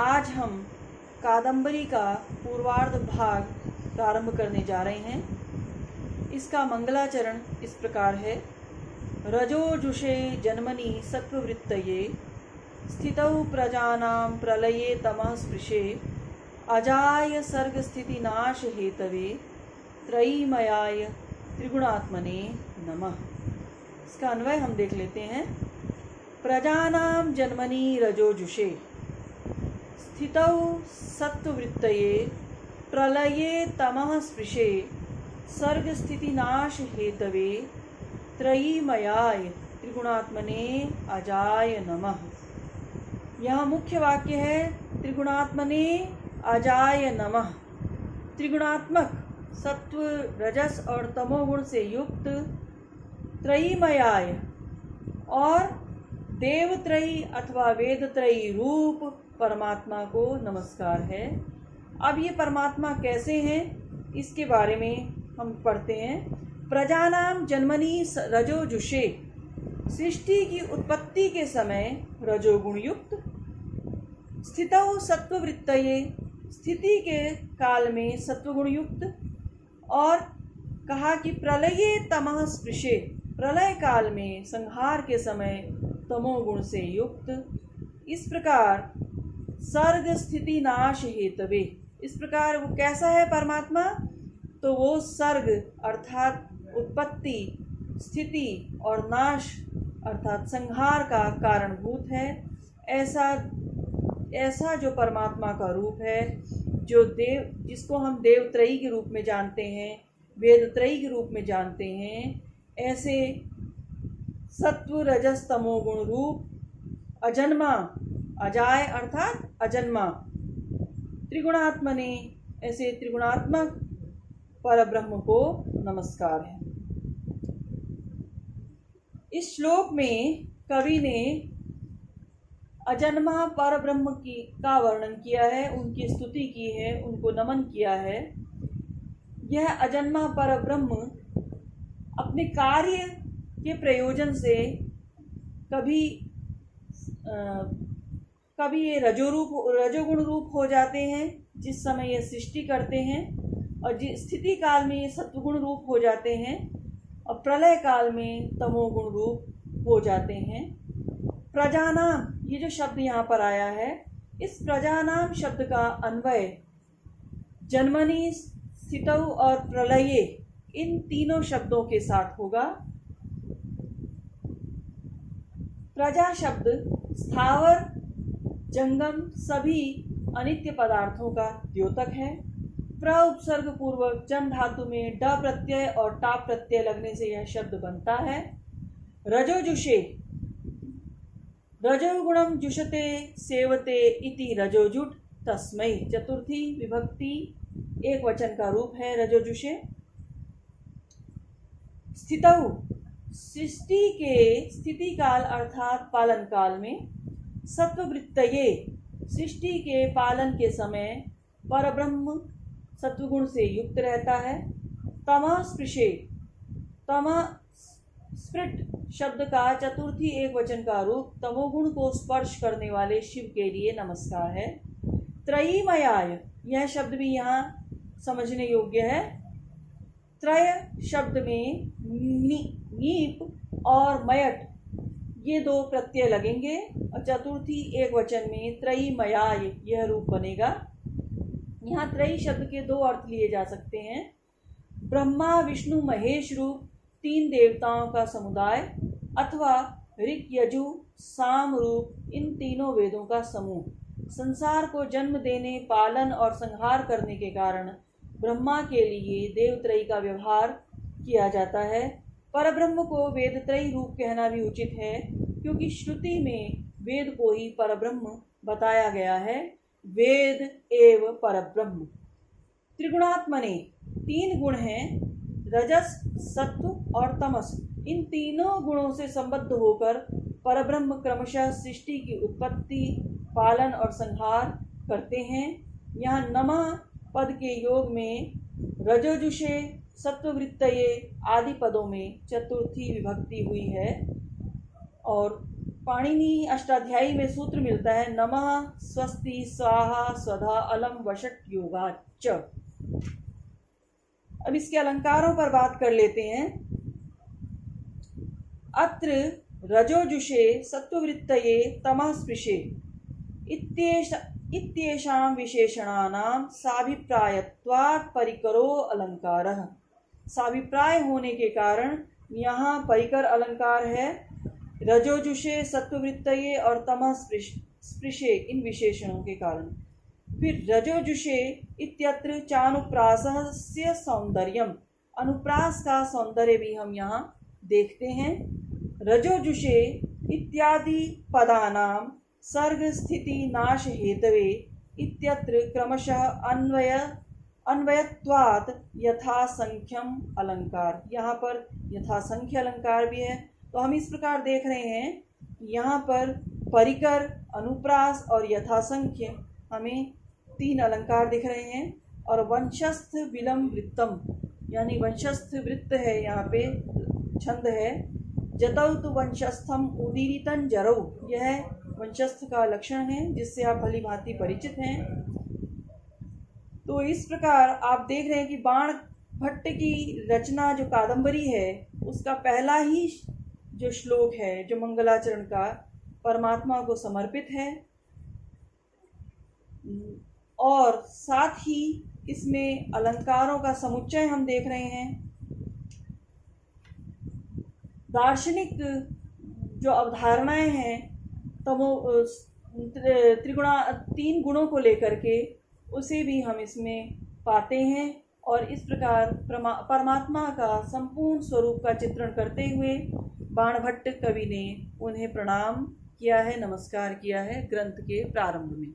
आज हम कादंबरी का पूर्वार्ध भाग प्रारंभ करने जा रहे हैं। इसका मंगलाचरण इस प्रकार है। रजोजुषे जन्मनि सत्ववृत्तये स्थितौ प्रजानां प्रलये तमः स्पृशे अजाय सर्गस्थितिनाश हेतवे त्रयीमयाय त्रिगुणात्मने नमः। इसका अन्वय हम देख लेते हैं। प्रजानां जन्मनि रजोजुषे स्थितौ सत्ववृत्तये प्रलये तमः स्पृशे सर्गस्थितिनाश हेतवे त्रयीमयाय त्रिगुणात्मने अजाय नमः। यह मुख्य वाक्य है। त्रिगुणात्मने अजाय नमः। त्रिगुणात्मक सत्व, रजस और तमोगुण से युक्त त्रयीमयाय और देवत्रयी अथवा वेदत्रयी रूप परमात्मा को नमस्कार है। अब ये परमात्मा कैसे हैं, इसके बारे में हम पढ़ते हैं। प्रजानाम जन्मनि रजोजुषे, सृष्टि की उत्पत्ति के समय रजोगुण युक्त। स्थितौ सत्ववृत्तये, स्थिति के काल में सत्वगुण युक्त। और कहा कि प्रलये तमः स्पृशे, प्रलय काल में संहार के समय तमोगुण से युक्त। इस प्रकार सर्ग स्थिति नाश हेतवे, इस प्रकार वो कैसा है परमात्मा, तो वो सर्ग अर्थात उत्पत्ति, स्थिति और नाश अर्थात संहार का कारणभूत है। ऐसा जो परमात्मा का रूप है, जो जिसको हम देवत्रयी के रूप में जानते हैं, वेदत्रयी के रूप में जानते हैं, ऐसे सत्व रजस तमोगुण रूप अजन्मा, अजाय अर्थात अजन्मा, त्रिगुणात्मने, ऐसे त्रिगुणात्मक परब्रह्म को नमस्कार है। इस श्लोक में कवि ने अजन्मा परब्रह्म का वर्णन किया है, उनकी स्तुति की है, उनको नमन किया है। यह अजन्मा परब्रह्म अपने कार्य के प्रयोजन से कभी ये रजोगुण रूप हो जाते हैं जिस समय ये सृष्टि करते हैं, और स्थिति काल में ये सत्वगुण रूप हो जाते हैं, और प्रलय काल में तमोगुण रूप हो जाते हैं। प्रजानाम, ये जो शब्द यहाँ पर आया है, इस प्रजानाम शब्द का अन्वय जन्मनि, स्थितौ और प्रलये, इन तीनों शब्दों के साथ होगा। प्रजा शब्द स्थावर, जंगम सभी अनित्य पदार्थों का द्योतक है। प्र उपसर्ग पूर्वक जन धातु में ड प्रत्यय और टा प्रत्यय लगने से यह शब्द बनता है। रजोजुषे, रजोगुणम जुषते सेवते इति रजोजुट तस्मै, चतुर्थी विभक्ति एक वचन का रूप है रजोजुषे। स्थितौ, सृष्टि के स्थिति काल अर्थात पालन काल में। सत्ववृत्तये, सृष्टि के पालन के समय परब्रह्म सत्वगुण से युक्त रहता है। तमः स्पृशे, तमः स्पृट शब्द का चतुर्थी एक वचन का रूप तमोगुण को स्पर्श करने वाले शिव के लिए नमस्कार है। त्रयीमयाय, यह शब्द भी यहाँ समझने योग्य है। त्रय शब्द में नीप और मयट ये दो प्रत्यय लगेंगे, और चतुर्थी एक वचन में त्रयीमयाय यह रूप बनेगा। यहाँ त्रयी शब्द के दो अर्थ लिए जा सकते हैं। ब्रह्मा विष्णु महेश रूप तीन देवताओं का समुदाय, अथवा ऋक यजु साम रूप इन तीनों वेदों का समूह। संसार को जन्म देने, पालन और संहार करने के कारण ब्रह्मा के लिए देवत्रयी का व्यवहार किया जाता है। परब्रह्म को वेदत्रयी रूप कहना भी उचित है, क्योंकि श्रुति में वेद को ही परब्रह्म बताया गया है। वेद एव परब्रह्म। त्रिगुणात्मने, तीन गुण हैं, रजस, सत्व और तमस। इन तीनों गुणों से संबद्ध होकर परब्रह्म क्रमशः सृष्टि की उत्पत्ति, पालन और संहार करते हैं। यहाँ नमः पद के योग में रजोजुषे, सत्ववृत्तये आदि पदों में चतुर्थी विभक्ति हुई है, और पाणिनि अष्टाध्यायी में सूत्र मिलता है, नमः स्वस्ति स्वाहा स्वधा अलम वषट योगाच्च। अब इसके अलंकारों पर बात कर लेते हैं। अत्र रजोजुषे सत्ववृत्तये तमः स्पृशे इत्येषां विशेषणानां साभिप्रायत्वात् परिकरो अलंकारः। साभिप्राय होने के कारण यहाँ परिकर अलंकार है। रजोजुषे सत्ववृत्तये और तमः स्पृशे इन विशेषणों के कारण। फिर रजोजुषे इत्यत्र चानुप्रासस्य सौंदर्यम, अनुप्रास का सौंदर्य भी हम यहाँ देखते हैं। रजोजुषे इत्यादि पदानां सर्ग स्थिति नाश हेतवे इत्यत्र क्रमशः अन्वयत्वात् यथासंख्यम अलंकार। यहाँ पर यथासंख्य अलंकार भी है। तो हम इस प्रकार देख रहे हैं, यहाँ पर परिकर, अनुप्रास और यथासंख्य हमें 3 अलंकार दिख रहे हैं। और वंशस्थ विलम वृत्तम, यानी वंशस्थ वृत्त है, यहाँ पे छंद है। जतौ तु वंशस्थम उदीरितन जरौ, यह वंशस्थ का लक्षण है जिससे आप भली भांति परिचित हैं। तो इस प्रकार आप देख रहे हैं कि बाण भट्ट की रचना जो कादंबरी है, उसका पहला ही जो श्लोक है, जो मंगलाचरण का, परमात्मा को समर्पित है। और साथ ही इसमें अलंकारों का समुच्चय हम देख रहे हैं। दार्शनिक जो अवधारणाएं हैं, तमो 3 गुणों को लेकर के, उसे भी हम इसमें पाते हैं। और इस प्रकार परमात्मा का संपूर्ण स्वरूप का चित्रण करते हुए बाणभट्ट कवि ने उन्हें प्रणाम किया है, नमस्कार किया है ग्रंथ के प्रारंभ में।